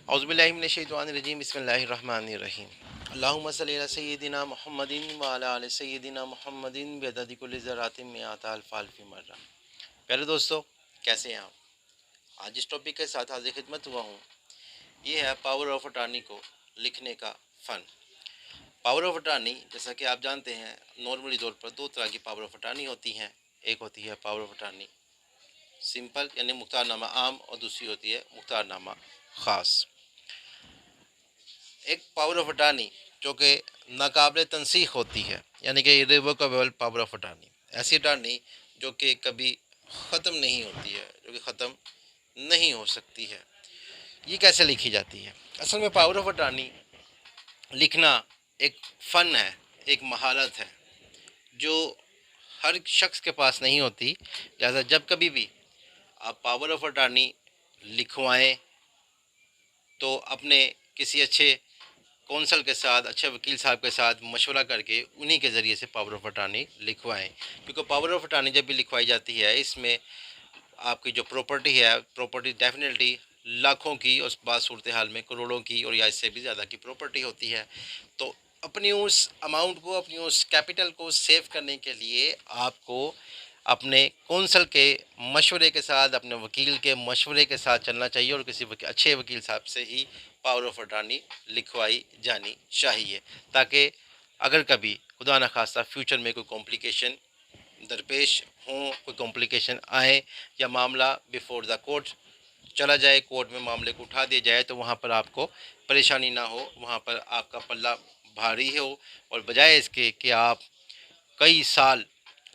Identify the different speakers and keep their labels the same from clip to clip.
Speaker 1: औज़ुबिल्लाहि मिनश्शैतानिर्रजीम बिस्मिल्लाहिर्रहमानिर्रहीम अल्लाहुम्मा सल्लि अला सय्यिदिना मुहम्मदिन व अला आलि सय्यिदिना मुहम्मदिन बिअददि कुल्लि ज़र्रातिन मिअता अल्फ़ मर्रा। प्यारे दोस्तों, कैसे हैं आप? आज इस टॉपिक के साथ हाज़िर खिदमत हुआ हूँ। ये है पावर ऑफ अटॉर्नी को लिखने का फ़न। पावर ऑफ अटॉर्नी, जैसा कि आप जानते हैं, नॉर्मली तौर पर दो तरह की पावर ऑफ अटॉर्नी होती हैं। एक होती है पावर ऑफ अटॉर्नी सिंपल यानी मुख्तारनामा आम, और दूसरी होती है मुख्तारनामा ख़ास। एक पावर ऑफ अटॉर्नी जो कि नाकाबिल तनसीख होती है, यानी कि इर्रिवोकेबल पावर ऑफ अटॉर्नी, ऐसी अटॉर्नी जो कि कभी ख़त्म नहीं होती है, जो कि ख़त्म नहीं हो सकती है। ये कैसे लिखी जाती है? असल में पावर ऑफ अटॉर्नी लिखना एक फ़न है, एक महारत है जो हर शख्स के पास नहीं होती। लिहाजा जब कभी भी आप पावर ऑफ अटॉर्नी लिखवाएं तो अपने किसी अच्छे कौंसल के साथ, अच्छे वकील साहब के साथ मशवरा करके उन्हीं के ज़रिए से पावर ऑफ अटॉर्नी लिखवाएं। क्योंकि पावर ऑफ अटॉर्नी जब भी लिखवाई जाती है, इसमें आपकी जो प्रॉपर्टी है, प्रॉपर्टी डेफिनेटली लाखों की, उस बात सूरत हाल में करोड़ों की और या इससे भी ज़्यादा की प्रॉपर्टी होती है। तो अपनी उस अमाउंट को, अपनी उस कैपिटल को सेव करने के लिए आपको अपने कौंसल के मशवरे के साथ, अपने वकील के मशवरे के साथ चलना चाहिए और किसी अच्छे वकील साहब से ही पावर ऑफ अटॉर्नी लिखवाई जानी चाहिए, ताकि अगर कभी खुदा न खास्ता फ्यूचर में कोई कॉम्प्लिकेशन दरपेश हों, कोई कॉम्प्लिकेशन आए या मामला बिफोर द कोर्ट चला जाए, कोर्ट में मामले को उठा दिया जाए, तो वहाँ पर आपको परेशानी ना हो, वहाँ पर आपका पल्ला भारी हो, और बजाय इसके कि आप कई साल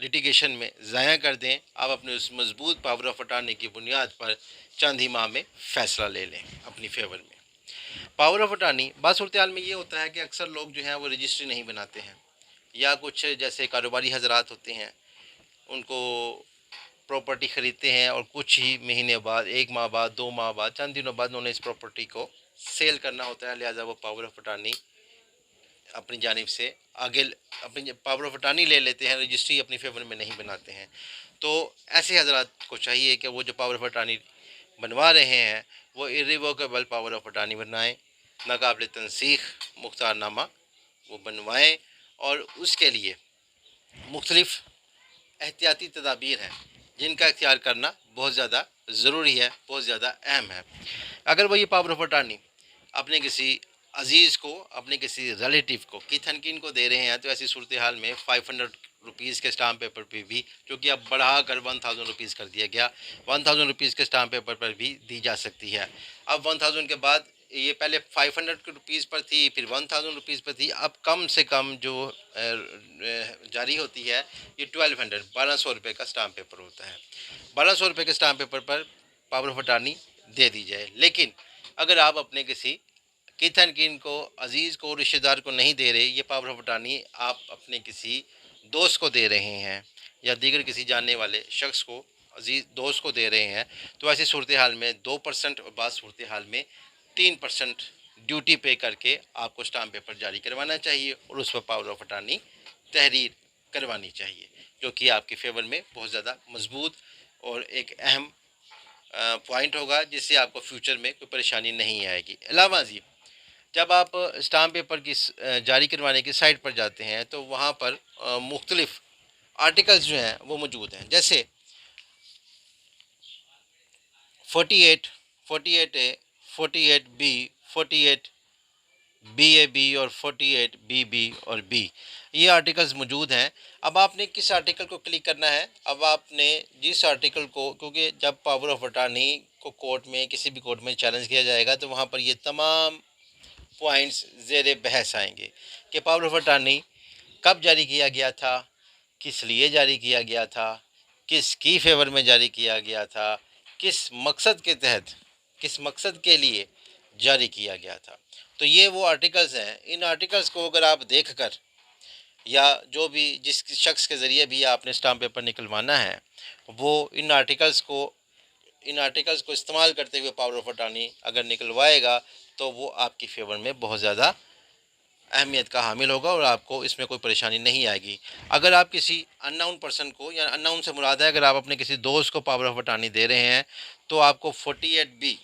Speaker 1: लिटिगेशन में ज़ाया कर दें, आप अपने उस मजबूत पावर ऑफ अटॉर्नी की बुनियाद पर चंद ही माह में फ़ैसला ले लें अपनी फेवर में। पावर ऑफ अटॉर्नी बात सूरत हाल में ये होता है कि अक्सर लोग जो हैं वो रजिस्ट्री नहीं बनाते हैं, या कुछ जैसे कारोबारी हजरात होते हैं, उनको प्रॉपर्टी ख़रीदते हैं और कुछ ही महीने बाद, एक माह बाद, 2 माह बाद, चंद दिनों बाद उन्होंने इस प्रॉपर्टी को सेल करना होता है। लिहाजा वो पावर ऑफ अटॉर्नी अपनी जानिब से आगे अपनी पावर ऑफ अटॉर्नी ले लेते हैं, रजिस्ट्री अपनी फेवर में नहीं बनाते हैं। तो ऐसे हजरात को चाहिए कि वो जो पावर ऑफ अटॉर्नी बनवा रहे हैं वो इर्रिवोकेबल पावर ऑफ अटॉर्नी बनाएं, नाकाबिल तनसीख मुख्तारनामा वो बनवाएं, और उसके लिए मुख्तलिफ़ एहतियाती तदाबीर हैं जिनका इख्तियार करना बहुत ज़्यादा ज़रूरी है, बहुत ज़्यादा अहम है। अगर वो ये पावर ऑफ अटॉर्नी अपने किसी अजीज़ को, अपने किसी रिलेटिव को, किथन को दे रहे हैं, तो ऐसी सूरत हाल में 500 रुपीज़ के स्टाम्प पेपर पे भी, जो कि अब बढ़ा कर 1000 रुपीज़ कर दिया गया, 1000 रुपीज़ के स्टाम्प पेपर पर भी दी जा सकती है। अब 1000 के बाद ये पहले 500 रुपीज़ पर थी, फिर 1000 रुपीज़ पर थी, अब कम से कम जो जारी होती है ये 1200 रुपये का स्टाम्प पेपर होता है। 1200 रुपये के स्टाम्प पेपर पर पावर ऑफ अटॉर्नी दे दी जाए। लेकिन अगर आप अपने किसी किन को, अजीज़ को, रिश्तेदार को नहीं दे रहे, ये पावर ऑफ अटॉर्नी आप अपने किसी दोस्त को दे रहे हैं या दीगर किसी जानने वाले शख्स को, अजीज़ दोस्त को दे रहे हैं, तो ऐसी सूरत हाल में 2% और बाद सूरत हाल में 3% ड्यूटी पे करके आपको स्टाम्प पेपर जारी करवाना चाहिए और उस पर पावर ऑफ अटॉर्नी तहरीर करवानी चाहिए, जो कि आपके फेवर में बहुत ज़्यादा मजबूत और एक अहम पॉइंट होगा, जिससे आपको फ्यूचर में कोई परेशानी नहीं आएगी। अलावा जी, जब आप स्टाम्प पेपर की जारी करवाने की साइट पर जाते हैं तो वहाँ पर मुख्तलिफ़ आर्टिकल्स जो हैं वो मौजूद हैं, जैसे 48, 48A, 48B, 48BAB और 48BB और B, ये आर्टिकल्स मौजूद हैं। अब आपने किस आर्टिकल को क्लिक करना है? अब आपने जिस आर्टिकल को, क्योंकि जब पावर ऑफ अटॉर्नी को कोर्ट में, किसी भी कोर्ट में चैलेंज किया जाएगा, तो वहाँ पर ये तमाम पॉइंट्स ज़ेर बहस आएंगे कि पावर ऑफ अटॉर्नी कब जारी किया गया था, किस लिए जारी किया गया था, किस की फेवर में जारी किया गया था, किस मकसद के तहत, किस मकसद के लिए जारी किया गया था। तो ये वो आर्टिकल्स हैं। इन आर्टिकल्स को अगर आप देख कर, या जो भी जिस शख्स के ज़रिए भी आपने स्टाम्प पेपर निकलवाना है, वो इन आर्टिकल्स को इस्तेमाल करते हुए पावर ऑफ अटॉर्नी अगर निकलवाएगा, तो वो आपकी फेवर में बहुत ज़्यादा अहमियत का हामिल होगा और आपको इसमें कोई परेशानी नहीं आएगी। अगर आप किसी अननोन पर्सन को, या अननोन से मुराद है अगर आप अपने किसी दोस्त को पावर ऑफ अटॉर्नी दे रहे हैं, तो आपको 48B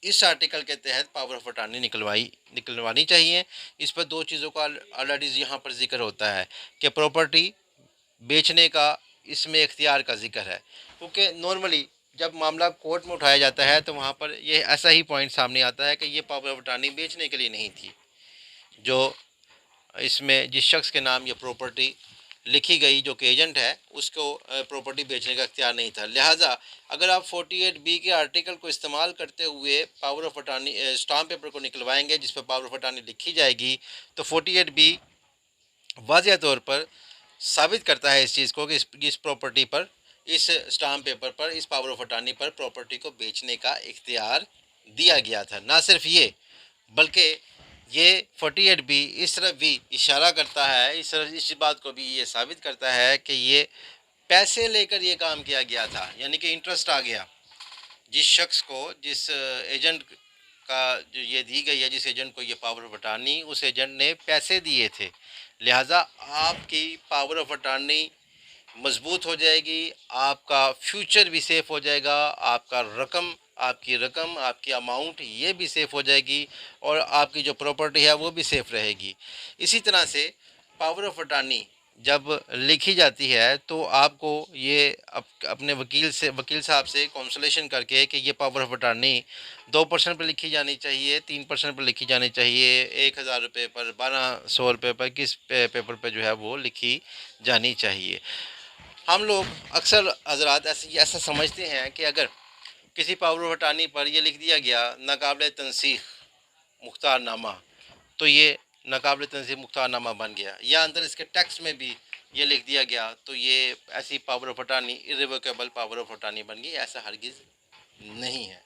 Speaker 1: इस आर्टिकल के तहत पावर ऑफ अटॉर्नी निकलवानी चाहिए। इस पर दो चीज़ों का ऑलरेडी यहाँ पर जिक्र होता है कि प्रॉपर्टी बेचने का इसमें इख्तियार का जिक्र है, क्योंकि नॉर्मली जब मामला कोर्ट में उठाया जाता है तो वहाँ पर ये ऐसा ही पॉइंट सामने आता है कि ये पावर ऑफ अटॉर्नी बेचने के लिए नहीं थी, जो इसमें जिस शख्स के नाम ये प्रॉपर्टी लिखी गई जो कि एजेंट है उसको प्रॉपर्टी बेचने का इख्तियार नहीं था। लिहाजा अगर आप 48B के आर्टिकल को इस्तेमाल करते हुए power of attorney stamp paper को निकलवाएंगे जिस पर पावर ऑफ अटॉर्नी लिखी जाएगी, तो 48B वाज़िह तौर पर साबित करता है इस चीज़ को कि इस प्रॉपर्टी पर, इस स्टाम्प पेपर पर, इस पावर ऑफ अटॉर्नी पर प्रॉपर्टी को बेचने का इख्तियार दिया गया था। ना सिर्फ ये, बल्कि ये 48B इस तरफ भी इशारा करता है, इस बात को भी ये साबित करता है कि ये पैसे लेकर ये काम किया गया था, यानी कि इंटरेस्ट आ गया जिस शख्स को, जिस एजेंट का जो ये दी गई है, जिस एजेंट को ये पावर ऑफ अटॉर्नी, उस एजेंट ने पैसे दिए थे। लिहाजा आपकी पावर ऑफ अटॉर्नी मजबूत हो जाएगी, आपका फ्यूचर भी सेफ़ हो जाएगा, आपकी रकम, आपकी अमाउंट ये भी सेफ़ हो जाएगी और आपकी जो प्रॉपर्टी है वो भी सेफ़ रहेगी। इसी तरह से पावर ऑफ अटॉर्नी जब लिखी जाती है तो आपको ये अपने वकील साहब से कंसल्टेशन करके कि ये पावर ऑफ अटॉर्नी 2% पर लिखी जानी चाहिए, 3% पर लिखी जानी चाहिए, 1000 रुपये पर, 1200 रुपये पर, किस पेपर पर जो है वो लिखी जानी चाहिए। हम लोग अक्सर हजरात ऐसा समझते हैं कि अगर किसी पावर ऑफ अटॉर्नी पर यह लिख दिया गया नाकाबिल तनसीख मुख्तारनामा, तो ये नाकाबिल तनसीख मुख्तारनामा बन गया, या अंदर इसके टेक्स्ट में भी ये लिख दिया गया तो ये ऐसी power of attorney irrevocable power of attorney बन गई। ऐसा हरगिज़ नहीं है।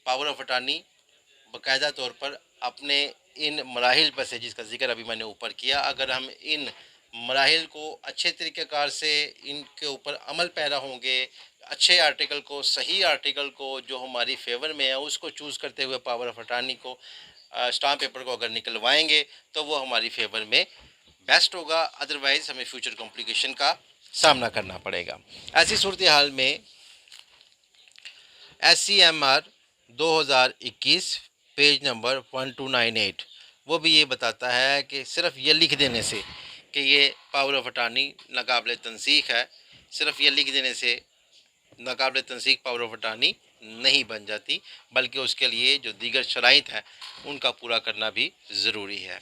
Speaker 1: पावर ऑफ अटॉर्नी बाकायदा तौर पर अपने इन मराहिल पर से, जिसका जिक्र अभी मैंने ऊपर किया, अगर हम इन मराहिल को अच्छे तरीक़ेकार से इनके ऊपर अमल पैरा होंगे, अच्छे आर्टिकल को, सही आर्टिकल को जो हमारी फेवर में है उसको चूज़ करते हुए पावर ऑफ अटॉर्नी को, स्टाम्प पेपर को अगर निकलवाएंगे तो वो हमारी फेवर में बेस्ट होगा। अदरवाइज़ हमें फ्यूचर कॉम्प्लिकेशन का सामना करना पड़ेगा। ऐसी सूरत हाल में SCMR 2021 पेज नंबर 1298 वो भी ये बताता है कि सिर्फ ये लिख देने से कि ये पावर ऑफ अटॉर्नी नाकाबिल तनसीख है, सिर्फ ये लिख देने से नाकाबिल तनसीख पावर ऑफ अटॉर्नी नहीं बन जाती, बल्कि उसके लिए जो दीगर शराइत हैं उनका पूरा करना भी ज़रूरी है।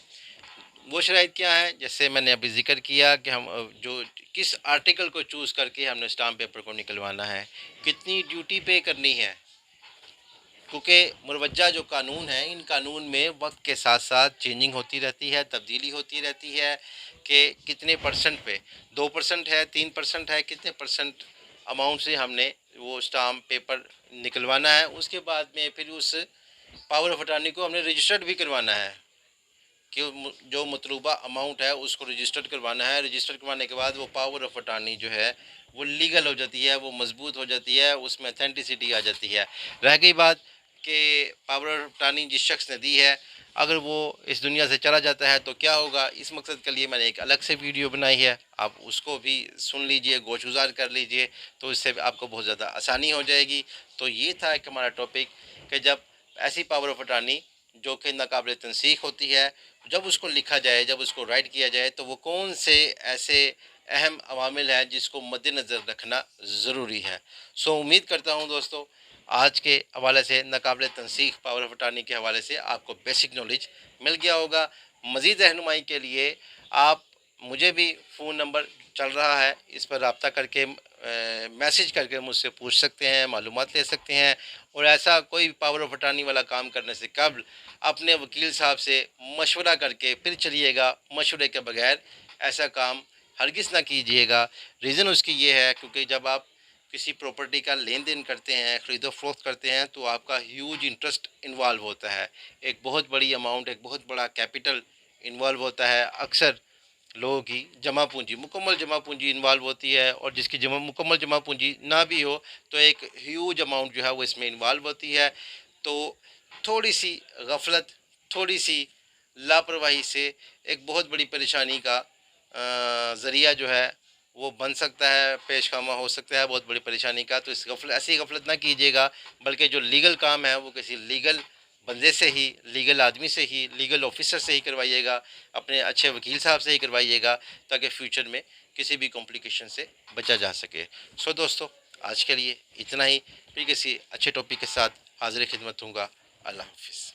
Speaker 1: वो शराइत क्या है, जैसे मैंने अभी ज़िक्र किया कि हम जो किस आर्टिकल को चूज़ करके हमने स्टाम्प पेपर को निकलवाना है, कितनी ड्यूटी पे करनी है, क्योंकि मुरवज्जा जो कानून है, इन कानून में वक्त के साथ साथ चेंजिंग होती रहती है, तब्दीली होती रहती है कि कितने परसेंट पे, 2% है, 3% है, कितने परसेंट अमाउंट से हमने वो स्टाम्प पेपर निकलवाना है। उसके बाद में फिर उस पावर ऑफ अटॉर्नी को हमने रजिस्टर्ड भी करवाना है कि जो मतलूबा अमाउंट है उसको रजिस्टर्ड करवाना है। रजिस्टर करवाने के बाद वो पावर ऑफ अटॉर्नी जो है वो लीगल हो जाती है, वो मजबूत हो जाती है, उसमें अथेंटिसिटी आ जाती है। रह गई बात कि पावर ऑफ अटॉर्नी जिस शख्स ने दी है अगर वो इस दुनिया से चला जाता है तो क्या होगा, इस मकसद के लिए मैंने एक अलग से वीडियो बनाई है, आप उसको भी सुन लीजिए, गोशगुजार कर लीजिए, तो इससे आपको बहुत ज़्यादा आसानी हो जाएगी। तो ये था एक हमारा टॉपिक कि जब ऐसी पावर ऑफ अटॉर्नी जो कि नाकाबिल तनसीख होती है, जब उसको लिखा जाए, जब उसको राइट किया जाए, तो वो कौन से ऐसे अहम अवामिल हैं जिसको मद्देनज़र रखना ज़रूरी है। सो उम्मीद करता हूँ दोस्तों आज के हवाले से नाकाबिल तनसीख पावर ऑफ अटॉर्नी के हवाले से आपको बेसिक नॉलेज मिल गया होगा। मज़ीद रहनुमाई के लिए आप मुझे भी फ़ोन नंबर चल रहा है, इस पर रब्ता करके मैसेज करके मुझसे पूछ सकते हैं, मालूमात ले सकते हैं। और ऐसा कोई पावर ऑफ अटॉर्नी वाला काम करने से कबल अपने वकील साहब से मशवरा करके फिर चलिएगा, मशवरे के बगैर ऐसा काम हरगिज़ ना कीजिएगा। रीज़न उसकी ये है क्योंकि जब आप किसी प्रॉपर्टी का लेन देन करते हैं, ख़रीदो फरोख्त करते हैं, तो आपका ह्यूज इंटरेस्ट इन्वॉल्व होता है, एक बहुत बड़ी अमाउंट, एक बहुत बड़ा कैपिटल इन्वॉल्व होता है। अक्सर लोगों की जमा पूंजी, मुकम्मल जमा पूंजी इन्वॉल्व होती है, और जिसकी मुकम्मल जमा पूंजी ना भी हो तो एक ह्यूज अमाउंट जो है वो इसमें इन्वॉल्व होती है। तो थोड़ी सी गफलत, थोड़ी सी लापरवाही से एक बहुत बड़ी परेशानी का ज़रिया जो है वो बन सकता है, पेशखामा हो सकता है बहुत बड़ी परेशानी का। तो इस ऐसी गफलत ना कीजिएगा, बल्कि जो लीगल काम है वो किसी लीगल बंदे से ही, लीगल आदमी से ही, लीगल ऑफिसर से ही करवाइएगा, अपने अच्छे वकील साहब से ही करवाइएगा, ताकि फ्यूचर में किसी भी कॉम्प्लिकेशन से बचा जा सके। सो दोस्तों, आज के लिए इतना ही। फिर किसी अच्छे टॉपिक के साथ हाजिर खिदमत हूँगा। अल्लाह हाफिज़।